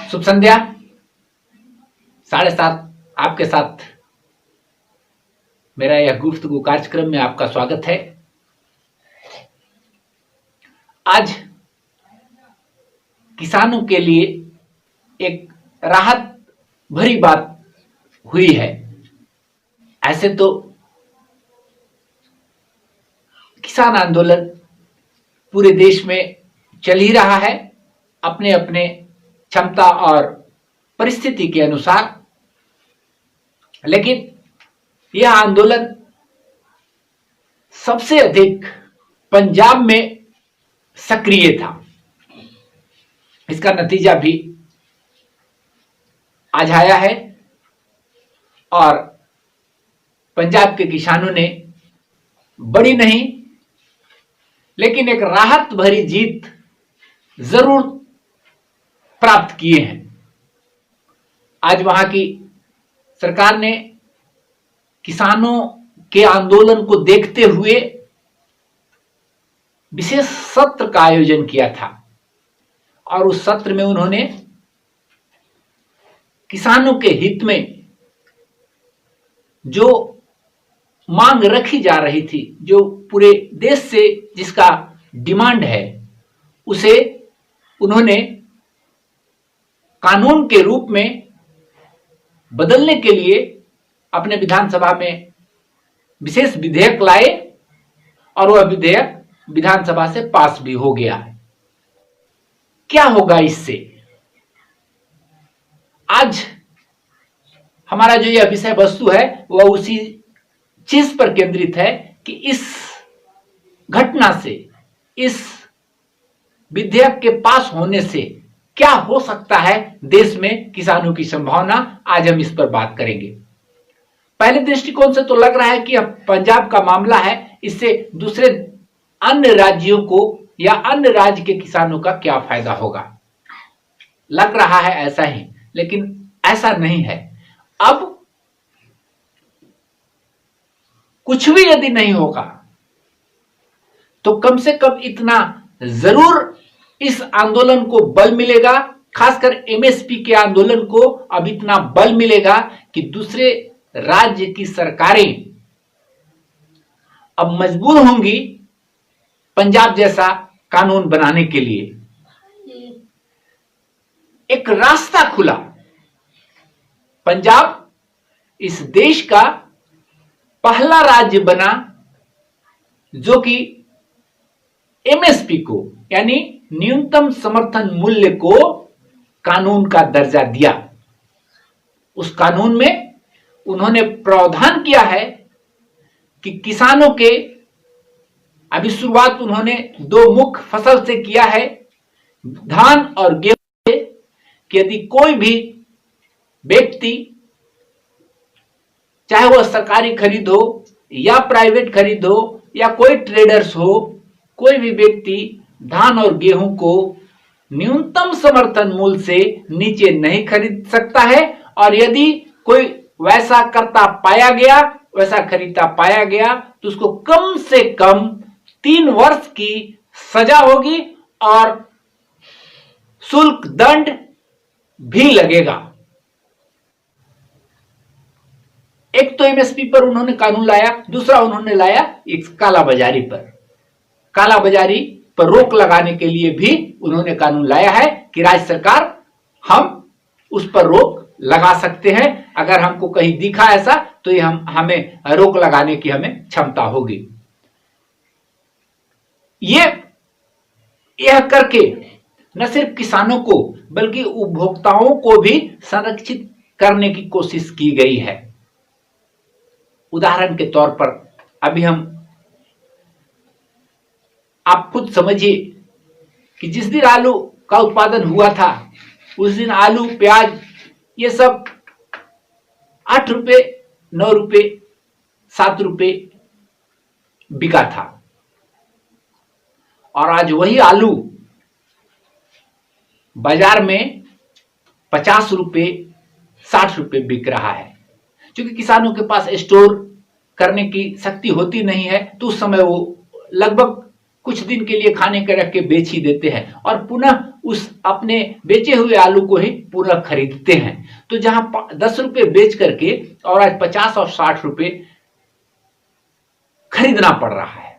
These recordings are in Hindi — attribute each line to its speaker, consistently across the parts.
Speaker 1: शुभ संध्या। 7:30 आपके साथ मेरा यह गुफ्तगू कार्यक्रम में आपका स्वागत है। आज किसानों के लिए एक राहत भरी बात हुई है। ऐसे तो किसान आंदोलन पूरे देश में चल ही रहा है, अपने अपने क्षमता और परिस्थिति के अनुसार, लेकिन यह आंदोलन सबसे अधिक पंजाब में सक्रिय था। इसका नतीजा भी आज आया है और पंजाब के किसानों ने बड़ी नहीं लेकिन एक राहत भरी जीत जरूर प्राप्त किए हैं। आज वहां की सरकार ने किसानों के आंदोलन को देखते हुए विशेष सत्र का आयोजन किया था और उस सत्र में उन्होंने किसानों के हित में जो मांग रखी जा रही थी, जो पूरे देश से जिसका डिमांड है, उसे उन्होंने कानून के रूप में बदलने के लिए अपने विधानसभा में विशेष विधेयक लाए और वह विधेयक विधानसभा से पास भी हो गया है। क्या होगा इससे? आज हमारा जो यह विषय वस्तु है वह उसी चीज पर केंद्रित है कि इस घटना से, इस विधेयक के पास होने से क्या हो सकता है देश में किसानों की संभावना। आज हम इस पर बात करेंगे। पहले दृष्टिकोण से तो लग रहा है कि अब पंजाब का मामला है, इससे दूसरे अन्य राज्यों को या अन्य राज्य के किसानों का क्या फायदा होगा, लग रहा है ऐसा ही, लेकिन ऐसा नहीं है। अब कुछ भी यदि नहीं होगा तो कम से कम इतना जरूर इस आंदोलन को बल मिलेगा, खासकर एमएसपी के आंदोलन को अब इतना बल मिलेगा कि दूसरे राज्य की सरकारें अब मजबूर होंगी पंजाब जैसा कानून बनाने के लिए। एक रास्ता खुला। पंजाब इस देश का पहला राज्य बना जो कि एमएसपी को यानी न्यूनतम समर्थन मूल्य को कानून का दर्जा दिया। उस कानून में उन्होंने प्रावधान किया है कि किसानों के, अभी शुरुआत उन्होंने दो मुख्य फसल से किया है, धान और गेहूं से, कि यदि कोई भी व्यक्ति, चाहे वह सरकारी खरीद हो या प्राइवेट खरीद हो या कोई ट्रेडर्स हो, कोई भी व्यक्ति धान और गेहूं को न्यूनतम समर्थन मूल्य से नीचे नहीं खरीद सकता है। और यदि कोई वैसा करता पाया गया, वैसा खरीदता पाया गया तो उसको कम से कम 3 वर्ष की सजा होगी और शुल्क दंड भी लगेगा। एक तो एमएसपी पर उन्होंने कानून लाया, दूसरा उन्होंने लाया एक कालाबाजारी पर। कालाबाजारी पर रोक लगाने के लिए भी उन्होंने कानून लाया है कि राज्य सरकार हम उस पर रोक लगा सकते हैं। अगर हमको कहीं दिखा ऐसा तो ये हमें रोक लगाने की हमें क्षमता होगी। यह करके न सिर्फ किसानों को बल्कि उपभोक्ताओं को भी संरक्षित करने की कोशिश की गई है। उदाहरण के तौर पर अभी आप खुद समझिए कि जिस दिन आलू का उत्पादन हुआ था उस दिन आलू, प्याज ये सब 8 रुपए, 9 रुपए, 7 रुपए बिका था और आज वही आलू बाजार में 50 रुपए, 60 रुपए बिक रहा है। क्योंकि किसानों के पास स्टोर करने की शक्ति होती नहीं है तो उस समय वो लगभग कुछ दिन के लिए खाने के रख के बेच ही देते हैं और पुनः उस अपने बेचे हुए आलू को ही पुनः खरीदते हैं। तो जहां 10 रुपए बेच करके और आज 50 और 60 रुपए खरीदना पड़ रहा है।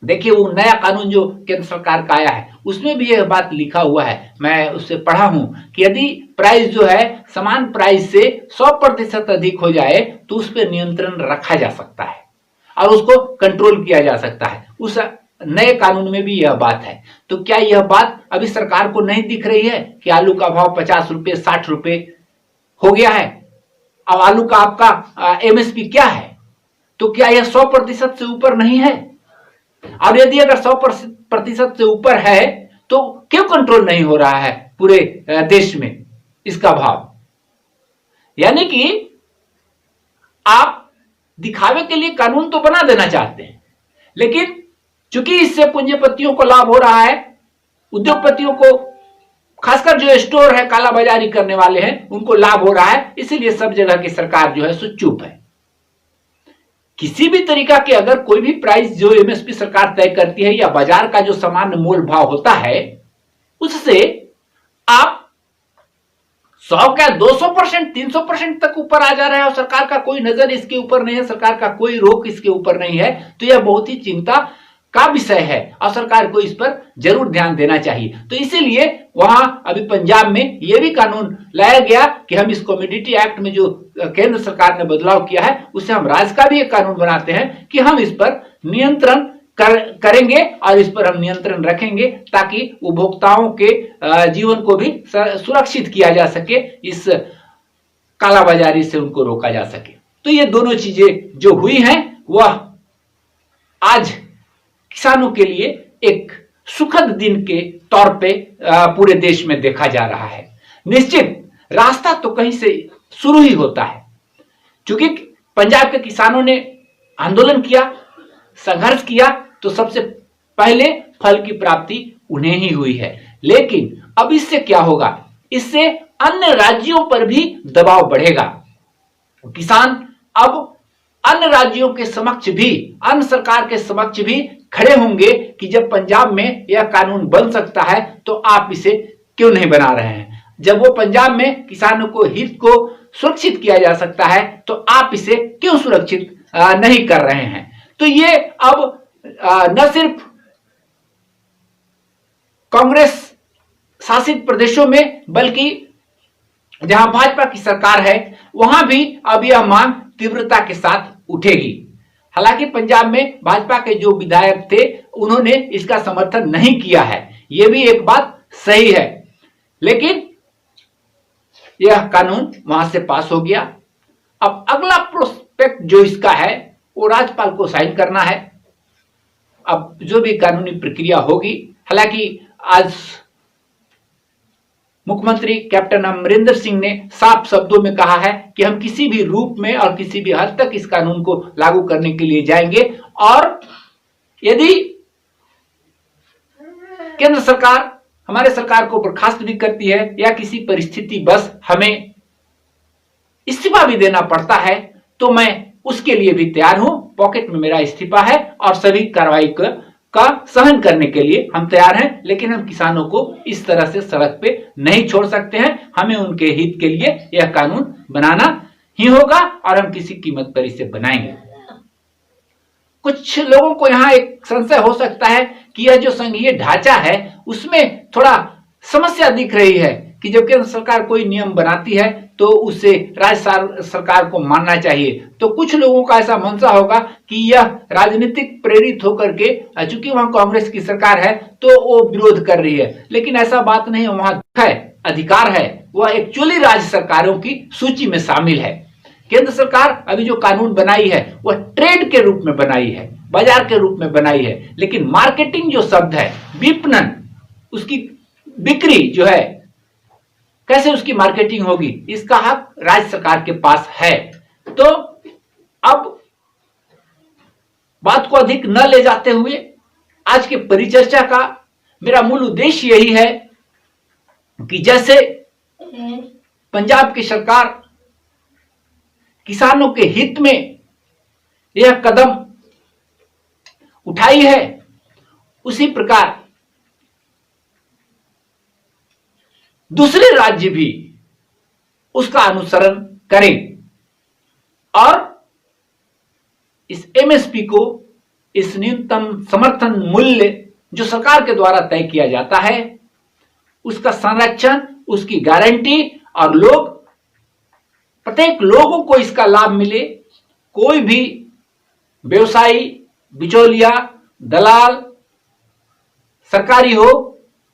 Speaker 1: देखिए वो नया कानून जो केंद्र सरकार का आया है उसमें भी यह बात लिखा हुआ है, मैं उससे पढ़ा हूं कि यदि प्राइस जो है समान प्राइस से 100% अधिक हो जाए तो उस पर नियंत्रण रखा जा सकता है और उसको कंट्रोल किया जा सकता है। उस नए कानून में भी यह बात है। तो क्या यह बात अभी सरकार को नहीं दिख रही है कि आलू का भाव 50 रुपए 60 रुपए हो गया है? अब आलू का आपका एमएसपी क्या है? तो क्या यह 100% से ऊपर नहीं है? और यदि अगर 100% से ऊपर है तो क्यों कंट्रोल नहीं हो रहा है पूरे देश में इसका भाव? यानी कि आप दिखावे के लिए कानून तो बना देना चाहते हैं, लेकिन चूंकि इससे पूंजीपतियों को लाभ हो रहा है, उद्योगपतियों को, खासकर जो स्टोर है काला बाजारी करने वाले हैं उनको लाभ हो रहा है, इसीलिए सब जगह की सरकार जो है सो चुप है। किसी भी तरीका के अगर कोई भी प्राइस जो एमएसपी सरकार तय करती है या बाजार का जो सामान्य मोल भाव होता है उससे आप 100 क्या 200% 300% तक ऊपर आ जा रहा है और सरकार का कोई नजर इसके ऊपर नहीं है, सरकार का कोई रोक इसके ऊपर नहीं है, तो यह बहुत ही चिंता का विषय है और सरकार को इस पर जरूर ध्यान देना चाहिए। तो इसीलिए वहां अभी पंजाब में यह भी कानून लाया गया कि हम इस कमोडिटी एक्ट में जो केंद्र सरकार ने बदलाव किया है उससे हम राज्य का भी एक कानून बनाते हैं कि हम इस पर नियंत्रण करेंगे और इस पर हम नियंत्रण रखेंगे ताकि उपभोक्ताओं के जीवन को भी सुरक्षित किया जा सके, इस कालाबाजारी से उनको रोका जा सके। तो ये दोनों चीजें जो हुई हैं वह आज किसानों के लिए एक सुखद दिन के तौर पे पूरे देश में देखा जा रहा है। निश्चित रास्ता तो कहीं से शुरू ही होता है, क्योंकि पंजाब के किसानों ने आंदोलन किया, संघर्ष किया, तो सबसे पहले फल की प्राप्ति उन्हें ही हुई है। लेकिन अब इससे क्या होगा? इससे अन्य राज्यों पर भी दबाव बढ़ेगा। किसान अब अन्य राज्यों के समक्ष भी, अन्य सरकार के समक्ष भी खड़े होंगे कि जब पंजाब में यह कानून बन सकता है तो आप इसे क्यों नहीं बना रहे हैं? जब वो पंजाब में किसानों को हित को सुरक्षित किया जा सकता है तो आप इसे क्यों सुरक्षित नहीं कर रहे हैं? तो ये अब न सिर्फ कांग्रेस शासित प्रदेशों में बल्कि जहां भाजपा की सरकार है वहां भी अब यह मांग तीव्रता के साथ उठेगी। हालांकि पंजाब में भाजपा के जो विधायक थे उन्होंने इसका समर्थन नहीं किया है, यह भी एक बात सही है, लेकिन यह कानून वहां से पास हो गया। अब अगला प्रोस्पेक्ट जो इसका है वो राज्यपाल को साइन करना है। अब जो भी कानूनी प्रक्रिया होगी, हालांकि आज मुख्यमंत्री कैप्टन अमरिंदर सिंह ने साफ शब्दों में कहा है कि हम किसी भी रूप में और किसी भी हद तक इस कानून को लागू करने के लिए जाएंगे और यदि केंद्र सरकार हमारे सरकार को बर्खास्त भी करती है या किसी परिस्थिति बस हमें इस्तीफा भी देना पड़ता है तो मैं उसके लिए भी तैयार हूं। पॉकेट में मेरा इस्तीफा है और सभी कार्रवाई का सहन करने के लिए हम तैयार हैं, लेकिन हम किसानों को इस तरह से सड़क पे नहीं छोड़ सकते हैं। हमें उनके हित के लिए यह कानून बनाना ही होगा और हम किसी कीमत पर इसे बनाएंगे। कुछ लोगों को यहाँ एक संशय हो सकता है कि यह जो संघीय ढांचा है उसमें थोड़ा समस्या दिख रही है कि जब केंद्र सरकार कोई नियम बनाती है तो उसे राज्य सरकार को मानना चाहिए। तो कुछ लोगों का ऐसा मंशा होगा कि यह राजनीतिक प्रेरित होकर के, चूंकि वहां कांग्रेस की सरकार है तो वो विरोध कर रही है, लेकिन ऐसा बात नहीं है। वहां है अधिकार है, वह एक्चुअली राज्य सरकारों की सूची में शामिल है। केंद्र सरकार अभी जो कानून बनाई है वह ट्रेड के रूप में बनाई है, बाजार के रूप में बनाई है, लेकिन मार्केटिंग जो शब्द है, विपणन, उसकी बिक्री जो है, कैसे उसकी मार्केटिंग होगी, इसका हक राज्य सरकार के पास है। तो अब बात को अधिक न ले जाते हुए आज के परिचर्चा का मेरा मूल उद्देश्य यही है कि जैसे पंजाब की सरकार किसानों के हित में यह कदम उठाई है, उसी प्रकार दूसरे राज्य भी उसका अनुसरण करें और इस एमएसपी को, इस न्यूनतम समर्थन मूल्य जो सरकार के द्वारा तय किया जाता है, उसका संरक्षण, उसकी गारंटी और प्रत्येक लोगों को इसका लाभ मिले। कोई भी व्यवसायी, बिचौलिया, दलाल, सरकारी हो,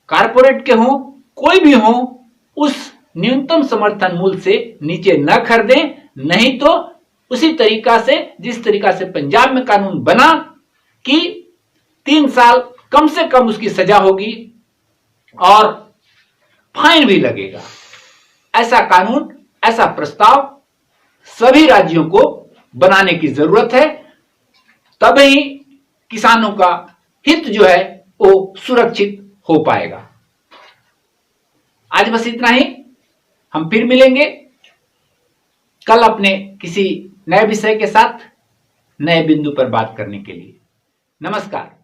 Speaker 1: कारपोरेट के हो, कोई भी हो, उस न्यूनतम समर्थन मूल्य से नीचे न खरीदें, नहीं तो उसी तरीका से, जिस तरीका से पंजाब में कानून बना कि 3 साल कम से कम उसकी सजा होगी और फाइन भी लगेगा, ऐसा कानून, ऐसा प्रस्ताव सभी राज्यों को बनाने की जरूरत है। तभी किसानों का हित जो है वो सुरक्षित हो पाएगा। आज बस इतना ही। हम फिर मिलेंगे कल अपने किसी नए विषय के साथ, नए बिंदु पर बात करने के लिए। नमस्कार।